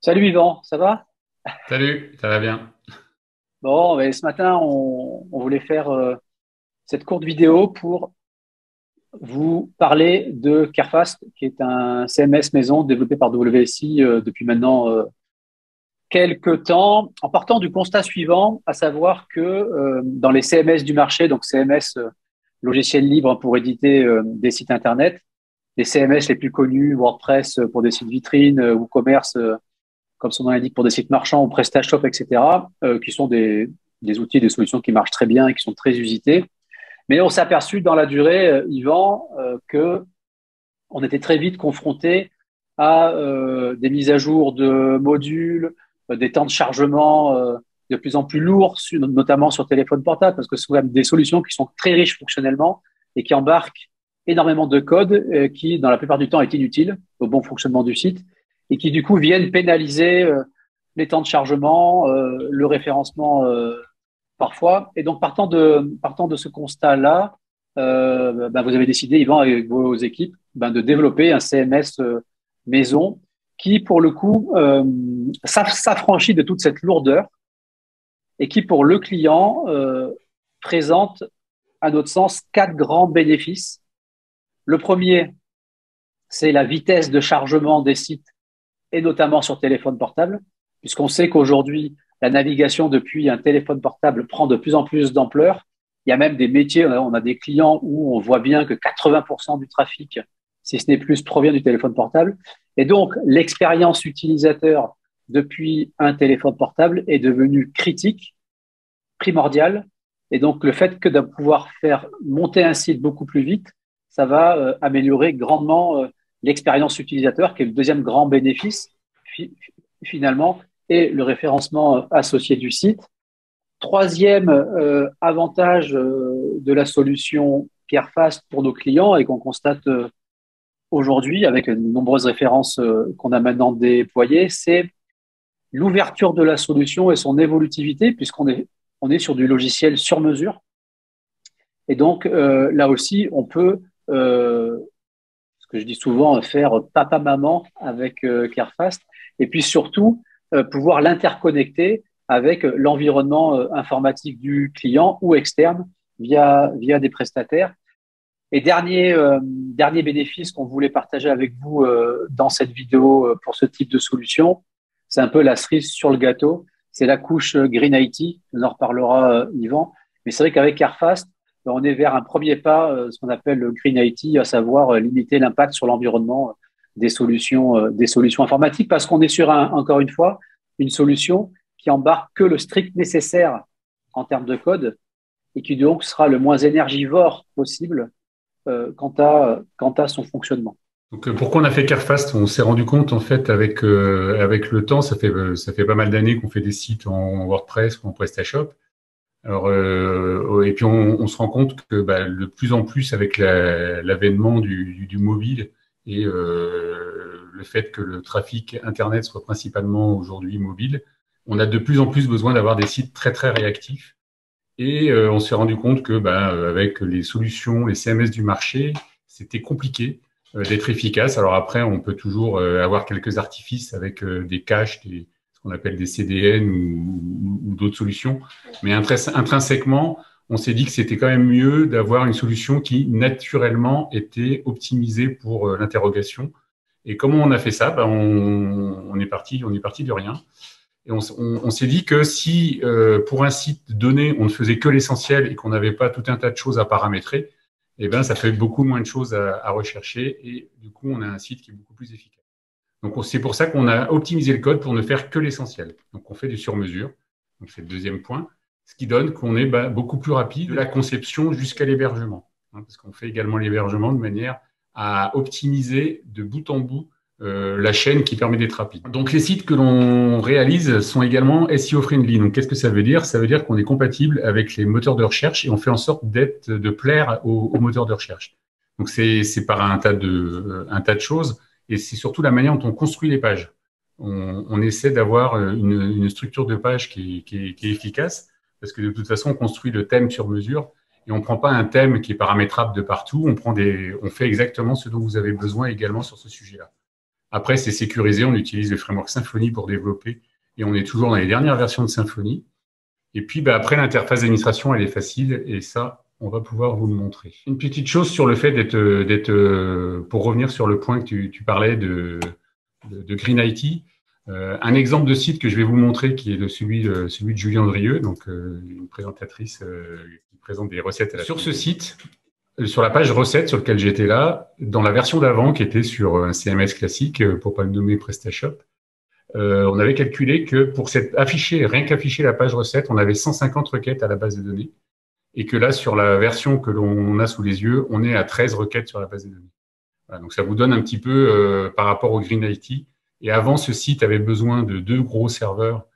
Salut Yvan, ça va? Salut, ça va bien? Bon, mais ce matin, on voulait faire cette courte vidéo pour vous parler de Carefast, qui est un CMS maison développé par WSI depuis maintenant quelques temps, en partant du constat suivant, à savoir que dans les CMS du marché, donc CMS, logiciel libre pour éditer des sites Internet, les CMS les plus connus, WordPress pour des sites vitrines, WooCommerce comme son nom l'indique, pour des sites marchands ou PrestaShop, etc., qui sont des outils, des solutions qui marchent très bien et qui sont très usités. Mais on s'est aperçu dans la durée, Yvan, que on était très vite confronté à des mises à jour de modules, des temps de chargement de plus en plus lourds, notamment sur téléphone portable, parce que ce sont quand même des solutions qui sont très riches fonctionnellement et qui embarquent énormément de code qui, dans la plupart du temps, est inutile au bon fonctionnement du site et qui, du coup, viennent pénaliser les temps de chargement, le référencement parfois. Et donc, partant de ce constat-là, vous avez décidé, Yvan, avec vos équipes, de développer un CMS maison qui, pour le coup, s'affranchit de toute cette lourdeur et qui, pour le client, présente, à notre sens, quatre grands bénéfices. Le premier, c'est la vitesse de chargement des sites et notamment sur téléphone portable, puisqu'on sait qu'aujourd'hui, la navigation depuis un téléphone portable prend de plus en plus d'ampleur. Il y a même des métiers, on a des clients où on voit bien que 80% du trafic, si ce n'est plus, provient du téléphone portable. Et donc, l'expérience utilisateur depuis un téléphone portable est devenue critique, primordiale. Et donc, le fait que de pouvoir faire monter un site beaucoup plus vite, ça va améliorer grandement l'expérience utilisateur, qui est le deuxième grand bénéfice finalement, et le référencement associé du site. Troisième avantage de la solution Carefast pour nos clients et qu'on constate aujourd'hui avec de nombreuses références qu'on a maintenant déployées, c'est l'ouverture de la solution et son évolutivité, on est sur du logiciel sur mesure. Et donc, là aussi, on peut, ce que je dis souvent, faire papa-maman avec Carefast. Et puis surtout, pouvoir l'interconnecter avec l'environnement informatique du client ou externe via des prestataires. Et dernier bénéfice qu'on voulait partager avec vous dans cette vidéo pour ce type de solution, c'est un peu la cerise sur le gâteau, c'est la couche Green IT, on en reparlera Yvan, mais c'est vrai qu'avec Carefast, on est vers un premier pas, ce qu'on appelle le Green IT, à savoir limiter l'impact sur l'environnement des solutions informatiques, parce qu'on est sur encore une fois une solution qui embarque que le strict nécessaire en termes de code et qui donc sera le moins énergivore possible quant à son fonctionnement. Donc, pourquoi on a fait Carefast? On s'est rendu compte, en fait, avec le temps, ça fait pas mal d'années qu'on fait des sites en WordPress ou en PrestaShop. Alors, et puis on se rend compte que de plus en plus, avec l'avènement du mobile et le fait que le trafic Internet soit principalement aujourd'hui mobile, on a de plus en plus besoin d'avoir des sites très, très réactifs. Et on s'est rendu compte que avec les solutions, les CMS du marché, c'était compliqué d'être efficace. Alors après, on peut toujours avoir quelques artifices avec des caches, ce qu'on appelle des CDN ou d'autres solutions. Mais intrinsèquement, on s'est dit que c'était quand même mieux d'avoir une solution qui naturellement était optimisée pour l'interrogation. Et comment on a fait ça? On est parti de rien. Et on s'est dit que si pour un site donné, on ne faisait que l'essentiel et qu'on n'avait pas tout un tas de choses à paramétrer, eh ben, ça fait beaucoup moins de choses à rechercher et du coup, on a un site qui est beaucoup plus efficace. Donc, c'est pour ça qu'on a optimisé le code pour ne faire que l'essentiel. Donc, on fait du sur-mesure. Donc, c'est le deuxième point. Ce qui donne qu'on est beaucoup plus rapide de la conception jusqu'à l'hébergement. Parce qu'on fait également l'hébergement de manière à optimiser de bout en bout la chaîne qui permet d'être rapide. Donc, les sites que l'on réalise sont également SEO friendly. Donc, qu'est-ce que ça veut dire? Ça veut dire qu'on est compatible avec les moteurs de recherche et on fait en sorte de plaire aux moteurs de recherche. Donc, c'est par un tas de choses. Et c'est surtout la manière dont on construit les pages. On essaie d'avoir une structure de page qui est efficace, parce que de toute façon, on construit le thème sur mesure et on ne prend pas un thème qui est paramétrable de partout. On fait exactement ce dont vous avez besoin également sur ce sujet-là. Après, c'est sécurisé, on utilise le framework Symfony pour développer et on est toujours dans les dernières versions de Symfony. Et puis, après, l'interface d'administration, elle est facile et ça, on va pouvoir vous le montrer. Une petite chose sur le fait pour revenir sur le point que tu parlais de Green IT, un exemple de site que je vais vous montrer qui est celui de Julien Drieux, donc une présentatrice qui présente des recettes. Sur ce site, sur la page recettes sur laquelle j'étais là, dans la version d'avant qui était sur un CMS classique, pour pas le nommer PrestaShop, on avait calculé que pour rien qu'afficher la page recette, on avait 150 requêtes à la base de données. Et que là, sur la version que l'on a sous les yeux, on est à 13 requêtes sur la base de données. Voilà, donc ça vous donne un petit peu par rapport au Green IT. Et avant, ce site avait besoin de 2 gros serveurs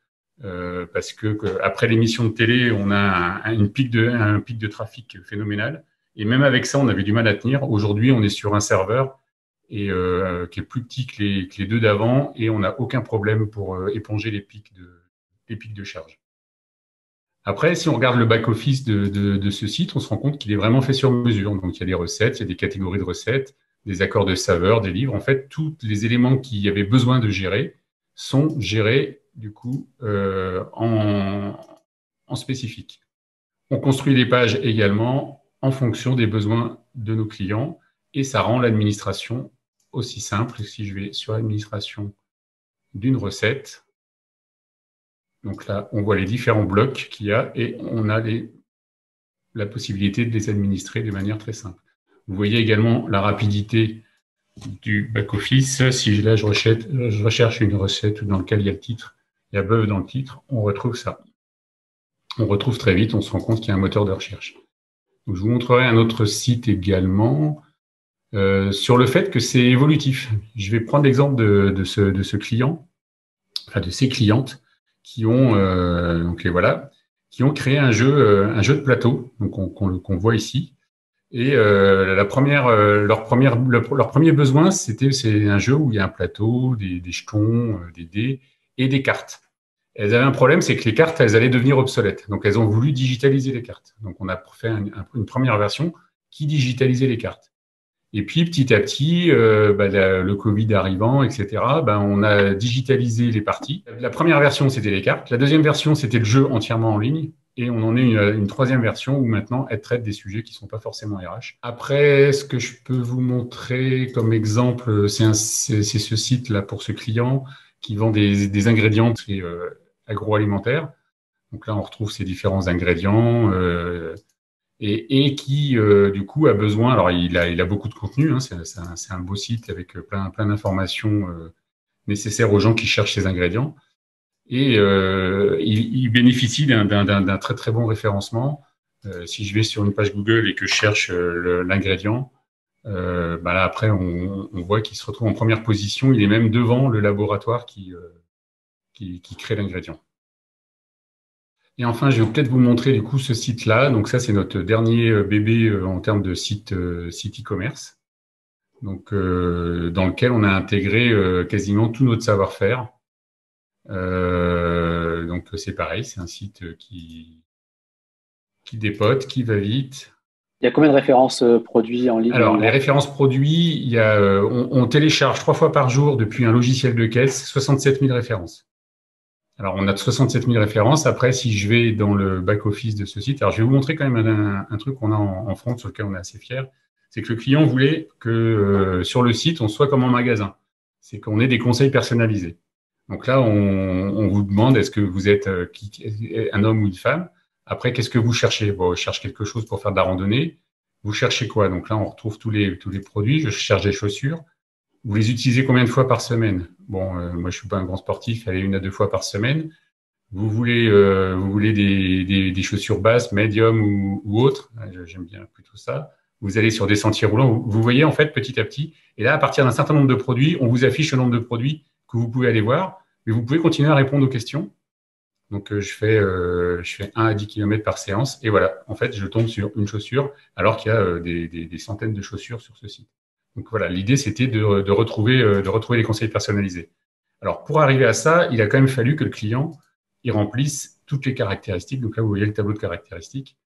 parce que après l'émission de télé, on a un pic de trafic phénoménal. Et même avec ça, on avait du mal à tenir. Aujourd'hui, on est sur un serveur qui est plus petit que les 2 d'avant et on n'a aucun problème pour éponger les pics de charge. Après, si on regarde le back-office de ce site, on se rend compte qu'il est vraiment fait sur mesure. Donc, il y a des recettes, il y a des catégories de recettes, des accords de saveur, des livres. En fait, tous les éléments qu'il y avait besoin de gérer sont gérés, du coup, en spécifique. On construit les pages également en fonction des besoins de nos clients et ça rend l'administration aussi simple. Si je vais sur l'administration d'une recette, donc là, on voit les différents blocs qu'il y a et on a la possibilité de les administrer de manière très simple. Vous voyez également la rapidité du back-office. Si là, je recherche une recette dans laquelle il y a le titre, il y a bœuf dans le titre, on retrouve ça. On retrouve très vite, on se rend compte qu'il y a un moteur de recherche. Donc, je vous montrerai un autre site également sur le fait que c'est évolutif. Je vais prendre l'exemple de ce client, enfin de ces clientes, qui ont créé un jeu de plateau, donc qu'on voit ici. Et leur premier besoin, c'est un jeu où il y a un plateau, des jetons, des dés et des cartes. Elles avaient un problème, c'est que les cartes, elles allaient devenir obsolètes. Donc elles ont voulu digitaliser les cartes. Donc on a fait une première version qui digitalisait les cartes. Et puis, petit à petit, le Covid arrivant, etc., on a digitalisé les parties. La première version, c'était les cartes. La deuxième version, c'était le jeu entièrement en ligne. Et on en est une troisième version où maintenant, elle traite des sujets qui ne sont pas forcément RH. Après, ce que je peux vous montrer comme exemple, c'est ce site-là pour ce client qui vend des ingrédients agroalimentaires. Donc là, on retrouve ces différents ingrédients. Et qui du coup a besoin. Alors il a beaucoup de contenu. Hein, c'est un beau site avec plein d'informations nécessaires aux gens qui cherchent ces ingrédients. Et il bénéficie d'un très très bon référencement. Si je vais sur une page Google et que je cherche l'ingrédient, là après on voit qu'il se retrouve en première position. Il est même devant le laboratoire qui crée l'ingrédient. Et enfin, je vais peut-être vous montrer du coup ce site-là. Donc ça, c'est notre dernier bébé en termes de site e-commerce. Donc dans lequel on a intégré quasiment tout notre savoir-faire. Donc c'est pareil, c'est un site qui dépote, qui va vite. Il y a combien de références produits en ligne? Alors, les références produits, on télécharge 3 fois par jour depuis un logiciel de caisse 67 000 références. Alors, on a 67 000 références. Après, si je vais dans le back-office de ce site, alors je vais vous montrer quand même un truc qu'on a en front sur lequel on est assez fiers. C'est que le client voulait que sur le site, on soit comme en magasin. C'est qu'on ait des conseils personnalisés. Donc là, on vous demande, est-ce que vous êtes un homme ou une femme? Après, qu'est-ce que vous cherchez? Bon, je cherche quelque chose pour faire de la randonnée. Vous cherchez quoi? Donc là, on retrouve tous les produits. Je cherche des chaussures. Vous les utilisez combien de fois par semaine? Bon, moi, je suis pas un grand sportif. Allez, 1 à 2 fois par semaine. Vous voulez des chaussures basses, médium ou autres? J'aime bien plutôt ça. Vous allez sur des sentiers roulants. Vous voyez, en fait, petit à petit. Et là, à partir d'un certain nombre de produits, on vous affiche le nombre de produits que vous pouvez aller voir. Mais vous pouvez continuer à répondre aux questions. Donc, je fais 1 à 10 km par séance. Et voilà, en fait, je tombe sur une chaussure alors qu'il y a des centaines de chaussures sur ce site. Donc voilà, l'idée, c'était de retrouver les conseils personnalisés. Alors, pour arriver à ça, il a quand même fallu que le client il remplisse toutes les caractéristiques. Donc là, vous voyez le tableau de caractéristiques.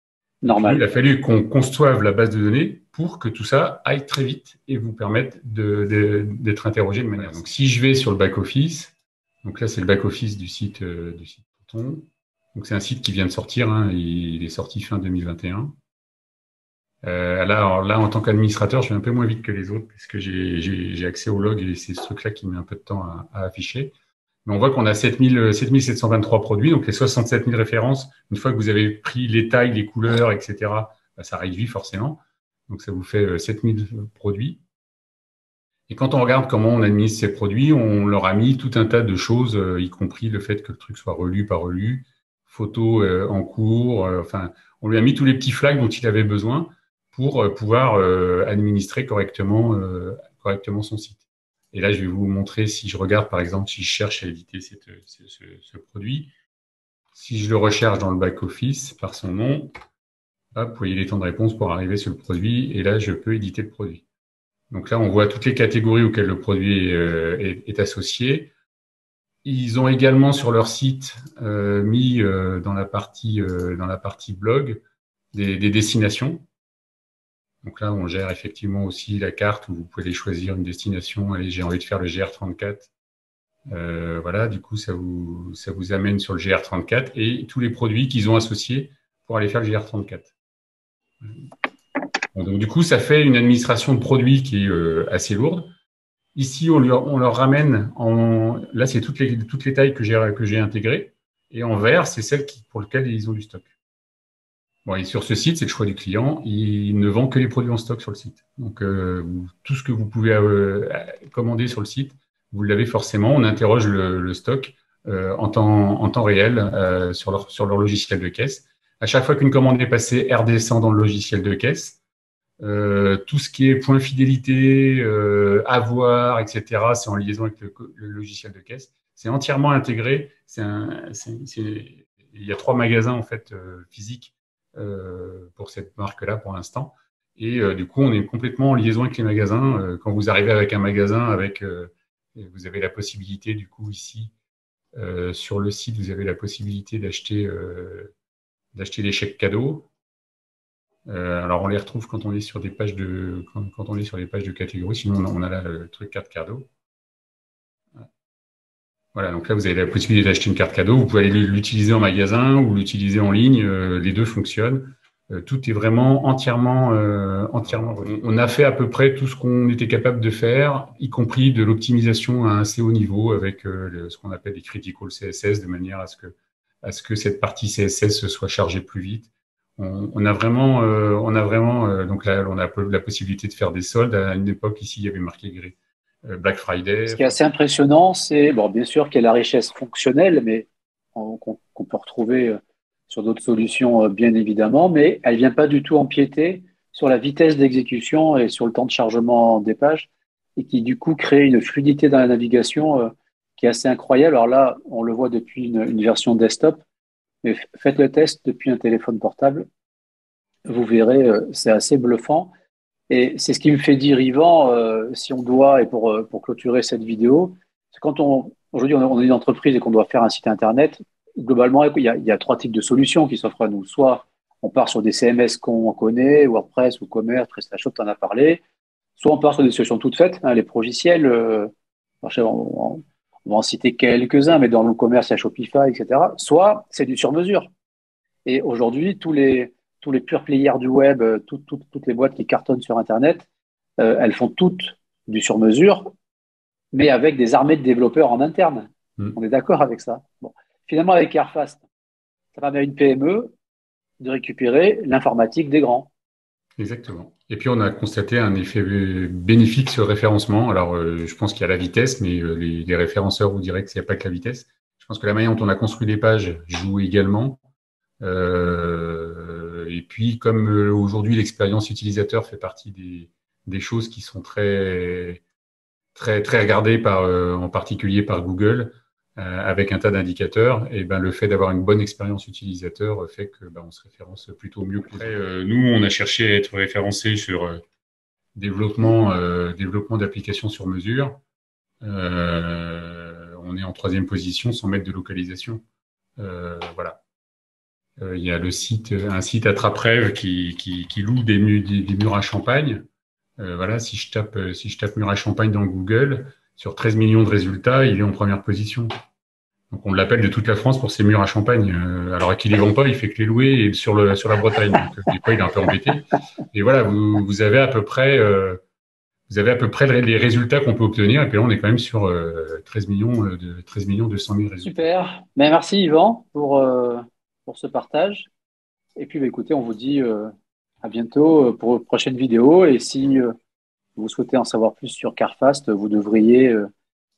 Et puis, il Normal. a fallu qu'on conçoive la base de données pour que tout ça aille très vite et vous permette d'être interrogé de manière. Donc, si je vais sur le back-office, donc là, c'est le back-office du site Proton. Donc, c'est un site qui vient de sortir, hein, il est sorti fin 2021. Là, en tant qu'administrateur, je vais un peu moins vite que les autres parce que j'ai accès au log et c'est ce truc-là qui met un peu de temps à afficher. Mais on voit qu'on a 7723 produits, donc les 67 000 références. Une fois que vous avez pris les tailles, les couleurs, etc., bah, ça réduit forcément. Donc ça vous fait 7000 produits. Et quand on regarde comment on administre ces produits, on leur a mis tout un tas de choses, y compris le fait que le truc soit relu, pas relu, photos en cours. Enfin, on lui a mis tous les petits flags dont il avait besoin pour pouvoir administrer correctement son site. Et là, je vais vous montrer si je regarde, par exemple, si je cherche à éditer ce produit. Si je le recherche dans le back-office par son nom, hop, vous voyez les temps de réponse pour arriver sur le produit. Et là, je peux éditer le produit. Donc là, on voit toutes les catégories auxquelles le produit est associé. Ils ont également sur leur site mis dans la partie blog des destinations. Donc là, on gère effectivement aussi la carte où vous pouvez choisir une destination. Allez, j'ai envie de faire le GR34. Voilà, du coup, ça vous amène sur le GR34 et tous les produits qu'ils ont associés pour aller faire le GR34. Bon, donc du coup, ça fait une administration de produits qui est assez lourde. Ici, on leur ramène là, c'est toutes les tailles que j'ai intégrées. Et en vert, c'est celles pour lesquelles ils ont du stock. Bon, et sur ce site, c'est le choix du client. Il ne vend que les produits en stock sur le site. Donc, tout ce que vous pouvez commander sur le site, vous l'avez forcément. On interroge le stock en temps réel sur leur logiciel de caisse. À chaque fois qu'une commande est passée, elle redescend dans le logiciel de caisse. Tout ce qui est point fidélité, avoir, etc., c'est en liaison avec le logiciel de caisse. C'est entièrement intégré. Il y a 3 magasins en fait physiques pour cette marque-là pour l'instant. Et du coup, on est complètement en liaison avec les magasins. Quand vous arrivez avec un magasin, vous avez la possibilité du coup ici sur le site, vous avez la possibilité d'acheter des chèques cadeaux. Alors, on les retrouve quand on est sur des pages quand on est sur des pages de catégorie. Sinon, on a là le truc carte cadeau. Voilà, donc là, vous avez la possibilité d'acheter une carte cadeau. Vous pouvez aller l'utiliser en magasin ou l'utiliser en ligne. Les deux fonctionnent. Tout est vraiment entièrement. On a fait à peu près tout ce qu'on était capable de faire, y compris de l'optimisation à un assez haut niveau avec ce qu'on appelle les critical CSS, de manière à ce que cette partie CSS soit chargée plus vite. On a vraiment, donc là, on a la possibilité de faire des soldes. À une époque, ici, il y avait marqué Black Friday. Ce qui est assez impressionnant, c'est, bon, bien sûr, qu'il y a la richesse fonctionnelle, mais qu'on peut retrouver sur d'autres solutions, bien évidemment, mais elle vient pas du tout empiéter sur la vitesse d'exécution et sur le temps de chargement des pages, et qui, du coup, crée une fluidité dans la navigation qui est assez incroyable. Alors là, on le voit depuis une version desktop, mais faites le test depuis un téléphone portable. Vous verrez, c'est assez bluffant. Et c'est ce qui me fait dire, Yvan, si on doit, et pour clôturer cette vidéo, c'est aujourd'hui, on est une entreprise et qu'on doit faire un site Internet, globalement, il y a 3 types de solutions qui s'offrent à nous. Soit on part sur des CMS qu'on connaît, WordPress, WooCommerce, PrestaShop, tu en as parlé. Soit on part sur des solutions toutes faites, hein, les progiciels. On va en citer quelques-uns, mais dans le commerce, il y a Shopify, etc. Soit c'est du sur-mesure. Et aujourd'hui, tous les pure players du web, toutes les boîtes qui cartonnent sur Internet, elles font toutes du sur-mesure, mais avec des armées de développeurs en interne. On est d'accord avec ça. Bon. Finalement, avec Airfast, ça permet à une PME de récupérer l'informatique des grands. Exactement. Et puis, on a constaté un effet bénéfique sur le référencement. Alors, je pense qu'il y a la vitesse, mais les référenceurs vous diraient qu'il n'y a pas que la vitesse. Je pense que la manière dont on a construit les pages joue également. Et puis, comme aujourd'hui l'expérience utilisateur fait partie des choses qui sont très très très regardées en particulier par Google, avec un tas d'indicateurs, et ben le fait d'avoir une bonne expérience utilisateur fait que on se référence plutôt mieux que les autres. Nous, on a cherché à être référencé sur développement d'applications sur mesure. On est en 3e position sans mettre de localisation. Voilà. Il y a un site Attrape-Rêve qui loue des murs à Champagne. Voilà, si je tape mur à Champagne dans Google, sur 13 millions de résultats, il est en première position. Donc on l'appelle de toute la France pour ses murs à Champagne. Alors qu'il les vend pas, il fait que les louer et sur la Bretagne. Donc des fois il est un peu embêté. Et voilà, vous avez à peu près les résultats qu'on peut obtenir. Et puis là, on est quand même sur 13 millions 200 000 résultats. Super. Mais merci Yvan pour ce partage. Et puis, bah, écoutez, on vous dit à bientôt pour une prochaine vidéo. Et si vous souhaitez en savoir plus sur CarFast, vous devriez,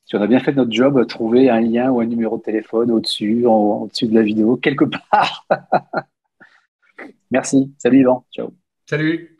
si on a bien fait notre job, trouver un lien ou un numéro de téléphone au-dessus de la vidéo, quelque part. Merci. Salut Yvan. Ciao. Salut!